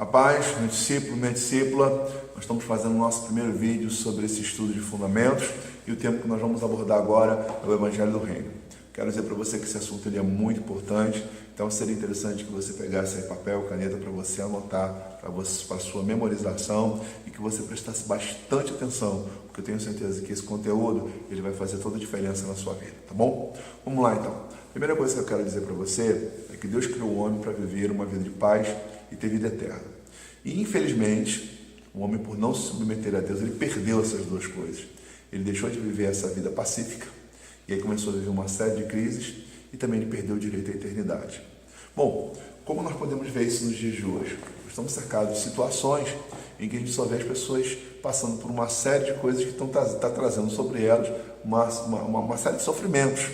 A paz, meu discípulo, minha discípula, nós estamos fazendo o nosso primeiro vídeo sobre esse estudo de fundamentos e o tema que nós vamos abordar agora é o Evangelho do Reino. Quero dizer para você que esse assunto ele é muito importante, então seria interessante que você pegasse aí papel, caneta para você anotar, para a sua memorização e que você prestasse bastante atenção, porque eu tenho certeza que esse conteúdo ele vai fazer toda a diferença na sua vida, tá bom? Vamos lá então. A primeira coisa que eu quero dizer para você é que Deus criou o homem para viver uma vida de paz e ter vida eterna. E infelizmente, o homem, por não se submeter a Deus, ele perdeu essas duas coisas. Ele deixou de viver essa vida pacífica e aí começou a viver uma série de crises e também ele perdeu o direito à eternidade. Bom, como nós podemos ver isso nos dias de hoje? Nós estamos cercados de situações em que a gente só vê as pessoas passando por uma série de coisas que estão trazendo sobre elas uma série de sofrimentos.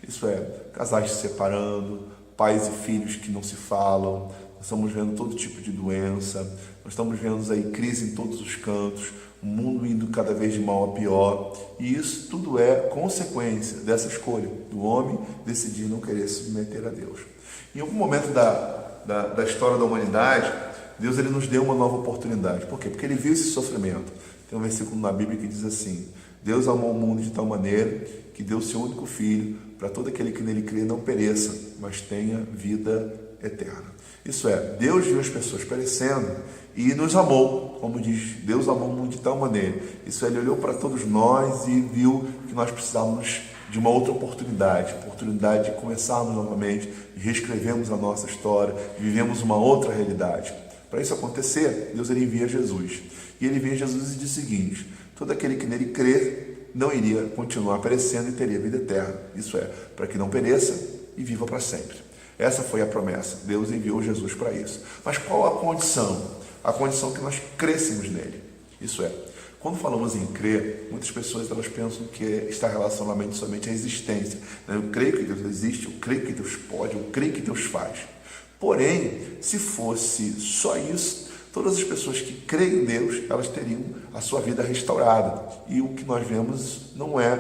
Isso é, casais se separando, pais e filhos que não se falam, nós estamos vendo todo tipo de doença, nós estamos vendo aí crise em todos os cantos, o mundo indo cada vez de mal a pior, e isso tudo é consequência dessa escolha do homem decidir não querer se submeter a Deus. Em algum momento da história da humanidade, Deus ele nos deu uma nova oportunidade. Por quê? Porque ele viu esse sofrimento. Tem um versículo na Bíblia que diz assim: Deus amou o mundo de tal maneira que deu seu único filho para todo aquele que nele crê não pereça, mas tenha vida eterna. Isso é, Deus viu as pessoas perecendo e nos amou, como diz, Deus amou o mundo de tal maneira. Isso é, ele olhou para todos nós e viu que nós precisávamos de uma outra oportunidade de começarmos novamente, de reescrevermos a nossa história, de vivermos uma outra realidade. Para isso acontecer, Deus ele envia Jesus. E ele envia Jesus e diz o seguinte: todo aquele que nele crer não iria continuar perecendo e teria vida eterna. Isso é, para que não pereça e viva para sempre. Essa foi a promessa. Deus enviou Jesus para isso. Mas qual a condição? A condição que nós crescemos nele. Isso é, quando falamos em crer, muitas pessoas elas pensam que está relacionado somente à existência. Eu creio que Deus existe, eu creio que Deus pode, eu creio que Deus faz. Porém, se fosse só isso, todas as pessoas que creem em Deus, elas teriam a sua vida restaurada. E o que nós vemos não é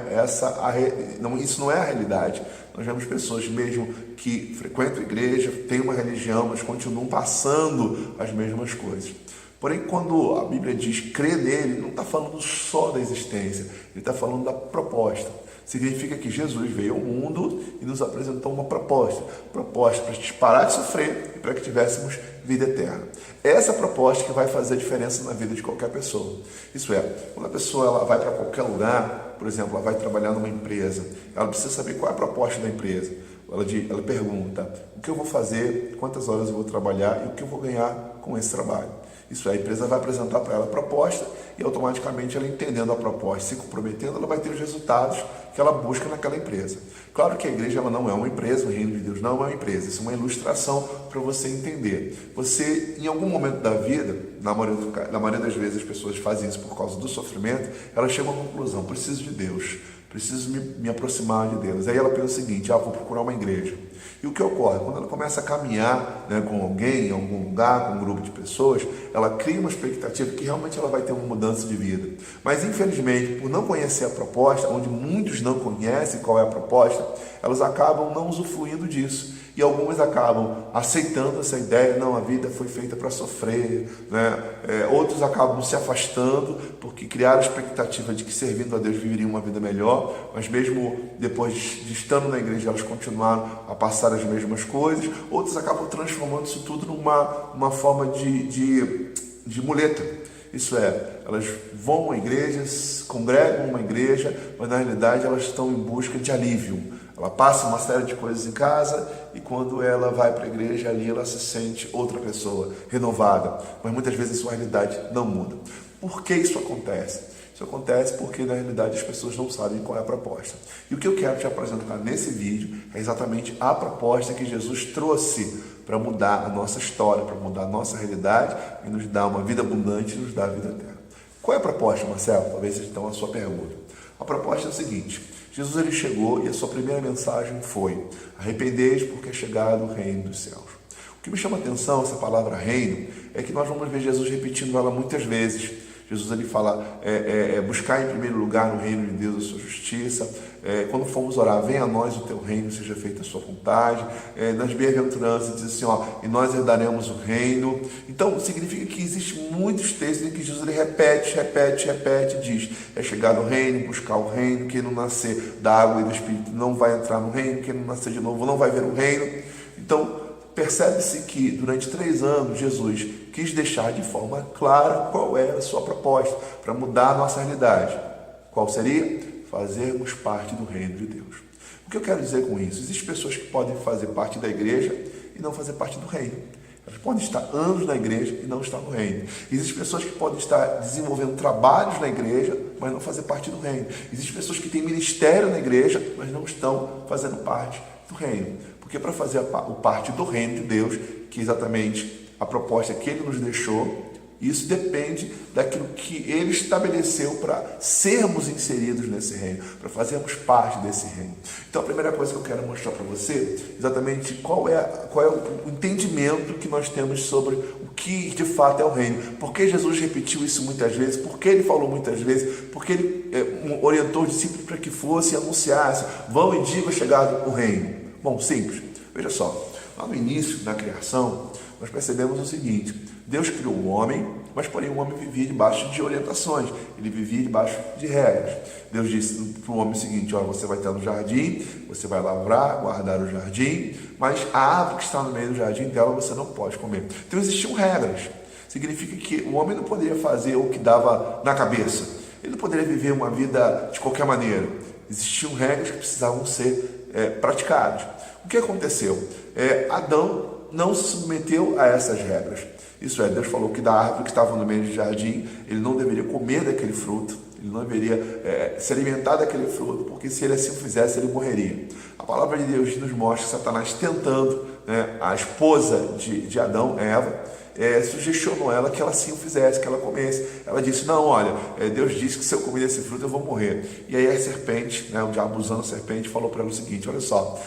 isso não é a realidade. Nós vemos pessoas mesmo que frequentam a igreja, têm uma religião, mas continuam passando as mesmas coisas. Porém, quando a Bíblia diz crer nele, não está falando só da existência, ele está falando da proposta. Significa que Jesus veio ao mundo e nos apresentou uma proposta para a gente parar de sofrer e para que tivéssemos vida eterna. É essa proposta que vai fazer a diferença na vida de qualquer pessoa. Isso é, quando a pessoa ela vai para qualquer lugar, por exemplo, ela vai trabalhar numa empresa, ela precisa saber qual é a proposta da empresa. Ela pergunta: o que eu vou fazer, quantas horas eu vou trabalhar e o que eu vou ganhar com esse trabalho. Isso é, a empresa vai apresentar para ela a proposta e automaticamente ela entendendo a proposta, se comprometendo, ela vai ter os resultados que ela busca naquela empresa. Claro que a igreja ela não é uma empresa, o reino de Deus não é uma empresa, isso é uma ilustração para você entender. Você, em algum momento da vida, na maioria das vezes as pessoas fazem isso por causa do sofrimento, elas chegam à conclusão: preciso de Deus, preciso me aproximar de Deus. Aí ela pensa o seguinte: vou procurar uma igreja. E o que ocorre? Quando ela começa a caminhar com alguém, em algum lugar, com um grupo de pessoas, ela cria uma expectativa que realmente ela vai ter uma mudança de vida. Mas, infelizmente, por não conhecer a proposta, onde muitos não conhecem qual é a proposta, elas acabam não usufruindo disso. E algumas acabam aceitando essa ideia: não, a vida foi feita para sofrer, né? Outros acabam se afastando porque criaram a expectativa de que servindo a Deus viveriam uma vida melhor, mas mesmo depois de estando na igreja elas continuaram a passar as mesmas coisas. Outros acabam transformando isso tudo numa forma de muleta. Isso é, elas vão a igrejas, congregam uma igreja, mas na realidade elas estão em busca de alívio. Ela passa uma série de coisas em casa e quando ela vai para a igreja, ali ela se sente outra pessoa, renovada. Mas muitas vezes a sua realidade não muda. Por que isso acontece? Isso acontece porque na realidade as pessoas não sabem qual é a proposta. E o que eu quero te apresentar nesse vídeo é exatamente a proposta que Jesus trouxe para mudar a nossa história, para mudar a nossa realidade e nos dar uma vida abundante e nos dar a vida eterna. Qual é a proposta, Marcelo? Talvez seja então a sua pergunta. A proposta é o seguinte: Jesus ele chegou e a sua primeira mensagem foi: arrependei-vos porque é chegado o reino dos céus. O que me chama a atenção, essa palavra reino, é que nós vamos ver Jesus repetindo ela muitas vezes. Jesus ele fala, buscar em primeiro lugar no reino de Deus a sua justiça. Quando formos orar, venha a nós o teu reino, seja feita a sua vontade. Nas bem-aventuranças diz assim, e nós herdaremos o reino. Então significa que existem muitos textos em que Jesus ele repete, diz, é chegar no reino, buscar o reino, quem não nascer da água e do Espírito não vai entrar no reino, quem não nascer de novo não vai ver o reino. Então percebe-se que durante 3 anos Jesus quis deixar de forma clara qual era a sua proposta para mudar a nossa realidade. Qual seria? Fazermos parte do reino de Deus. O que eu quero dizer com isso? Existem pessoas que podem fazer parte da igreja e não fazer parte do reino. Elas podem estar anos na igreja e não estar no reino. Existem pessoas que podem estar desenvolvendo trabalhos na igreja, mas não fazer parte do reino. Existem pessoas que têm ministério na igreja, mas não estão fazendo parte do reino. Porque para fazer parte do reino de Deus, que é exatamente a proposta que Ele nos deixou, isso depende daquilo que Ele estabeleceu para sermos inseridos nesse reino, para fazermos parte desse reino. Então a primeira coisa que eu quero mostrar para você, exatamente qual é o entendimento que nós temos sobre o que de fato é o reino. Por que Jesus repetiu isso muitas vezes? Por que Ele falou muitas vezes? Por que Ele orientou os discípulos para que fosse e anunciasse, vão e digam chegado o reino? Bom, simples. Veja só, lá no início, na criação, nós percebemos o seguinte: Deus criou o homem, mas porém o homem vivia debaixo de orientações, ele vivia debaixo de regras. Deus disse para o homem o seguinte: olha, você vai estar no jardim, você vai lavrar, guardar o jardim, mas a árvore que está no meio do jardim dela você não pode comer. Então existiam regras. Significa que o homem não poderia fazer o que dava na cabeça, ele não poderia viver uma vida de qualquer maneira. Existiam regras que precisavam ser praticadas. O que aconteceu? Adão não se submeteu a essas regras. Isso é, Deus falou que da árvore que estava no meio do jardim, ele não deveria comer daquele fruto, ele não deveria se alimentar daquele fruto, porque se ele assim o fizesse, ele morreria. A palavra de Deus nos mostra Satanás tentando, a esposa de Adão, Eva, sugestionou ela que ela sim o fizesse, que ela comesse. Ela disse, não, olha, Deus disse que se eu comer desse fruto eu vou morrer. E aí a serpente, o diabo usando a serpente, falou para ela o seguinte: olha só,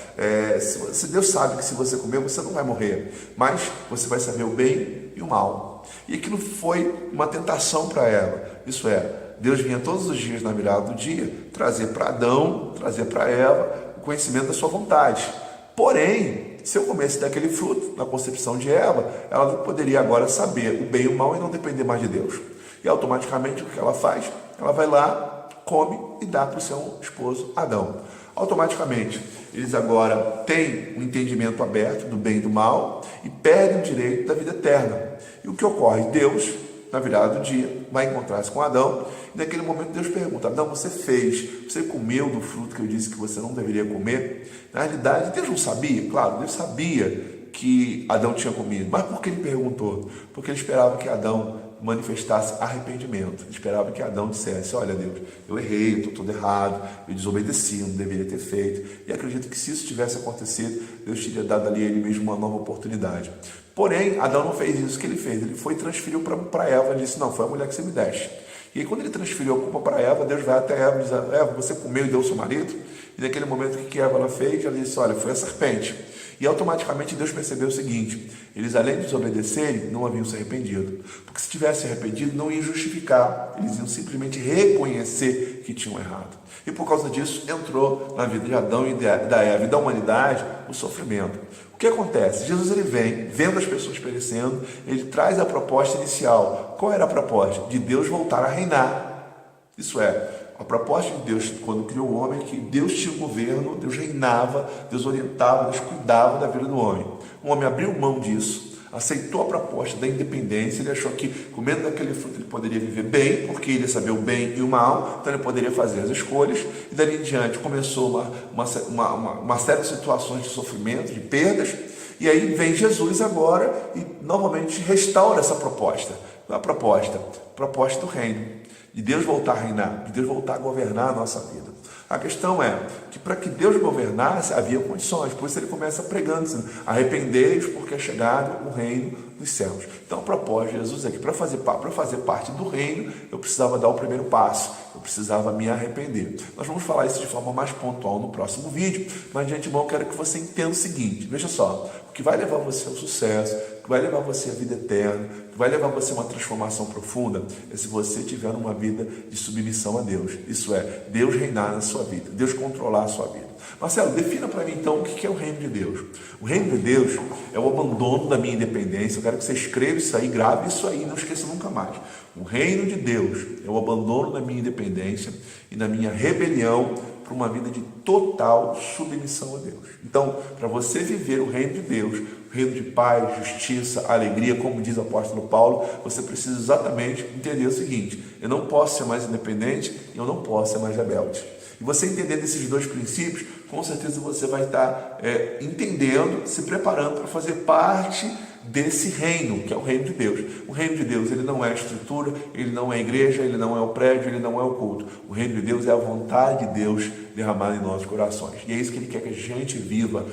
se Deus sabe que se você comer você não vai morrer, mas você vai saber o bem e o mal. E aquilo foi uma tentação para ela. Isso é, Deus vinha todos os dias na virada do dia trazer para Adão, trazer para Eva o conhecimento da sua vontade. Porém, se eu comesse daquele fruto, na concepção de Eva, ela não poderia agora saber o bem e o mal e não depender mais de Deus. E automaticamente o que ela faz? Ela vai lá, come e dá para o seu esposo Adão. Automaticamente, eles agora têm um entendimento aberto do bem e do mal e perdem o direito da vida eterna. E o que ocorre? Deus, na virada do dia, vai encontrar-se com Adão e naquele momento Deus pergunta: Adão, você comeu do fruto que eu disse que você não deveria comer? Na realidade, Deus não sabia? Claro, Deus sabia que Adão tinha comido, mas por que ele perguntou? Porque ele esperava que Adão manifestasse arrependimento. Ele esperava que Adão dissesse: olha Deus, eu errei, eu estou todo errado, eu desobedeci, eu não deveria ter feito. E acredito que se isso tivesse acontecido, Deus teria dado ali a ele mesmo uma nova oportunidade. Porém, Adão não fez isso que ele fez. Ele foi e transferiu para Eva e disse: não, foi a mulher que você me deste. E aí, quando ele transferiu a culpa para Eva, Deus vai até Eva e diz: Eva, você comeu e deu ao seu marido? E naquele momento, o que Eva ela fez? Ela disse: olha, foi a serpente. E automaticamente Deus percebeu o seguinte: eles, além de desobedecerem, não haviam se arrependido. Porque se tivessem arrependido, não ia justificar. Eles iam simplesmente reconhecer que tinham errado. E por causa disso, entrou na vida de Adão e da Eva e da humanidade o sofrimento. O que acontece? Jesus ele vem, vendo as pessoas perecendo, ele traz a proposta inicial. Qual era a proposta? De Deus voltar a reinar. Isso é, a proposta de Deus, quando criou o homem, é que Deus tinha o governo, Deus reinava, Deus orientava, Deus cuidava da vida do homem. O homem abriu mão disso, aceitou a proposta da independência, ele achou que comendo daquele fruto ele poderia viver bem, porque ele ia saber o bem e o mal, então ele poderia fazer as escolhas, e dali em diante começou uma série de situações de sofrimento, de perdas, e aí vem Jesus agora e novamente restaura essa proposta. Qual é a proposta? A proposta do reino. De Deus voltar a reinar, de Deus voltar a governar a nossa vida. A questão é que para que Deus governasse, havia condições. Por isso ele começa pregando, dizendo: arrependei-vos porque é chegado o reino dos céus. Então a proposta de Jesus é que para fazer parte do reino, eu precisava dar o primeiro passo, eu precisava me arrepender. Nós vamos falar isso de forma mais pontual no próximo vídeo, mas de antemão eu quero que você entenda o seguinte: veja só, o que vai levar você ao sucesso, que vai levar você à vida eterna, que vai levar você a uma transformação profunda, é se você tiver uma vida de submissão a Deus. Isso é, Deus reinar na sua vida, Deus controlar a sua vida. Marcelo, defina para mim então o que é o reino de Deus. O reino de Deus é o abandono da minha independência. Eu quero que você escreva isso aí, grave isso aí, não esqueça nunca mais. O reino de Deus é o abandono da minha independência e da minha rebelião para uma vida de total submissão a Deus. Então, para você viver o reino de Deus, o reino de paz, justiça, alegria, como diz o apóstolo Paulo, você precisa exatamente entender o seguinte: eu não posso ser mais independente e eu não posso ser mais rebelde. E você entendendo esses dois princípios, com certeza você vai estar entendendo, se preparando para fazer parte desse reino, que é o reino de Deus. O reino de Deus, ele não é a estrutura, ele não é a igreja, ele não é o prédio, ele não é o culto. O reino de Deus é a vontade de Deus derramada em nossos corações. E é isso que ele quer que a gente viva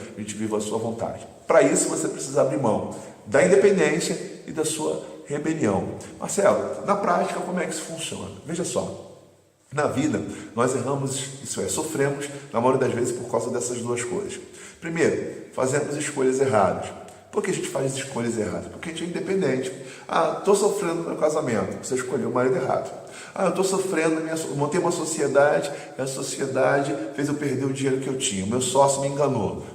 a sua vontade. Para isso, você precisa abrir mão da independência e da sua rebelião. Marcelo, na prática, como é que isso funciona? Veja só. Na vida, nós erramos, isso é, sofremos, na maioria das vezes, por causa dessas duas coisas. Primeiro, fazemos escolhas erradas. Por que a gente faz escolhas erradas? Porque a gente é independente. Estou sofrendo no meu casamento. Você escolheu o marido errado. Eu estou sofrendo, montei uma sociedade, e a sociedade fez eu perder o dinheiro que eu tinha. O meu sócio me enganou.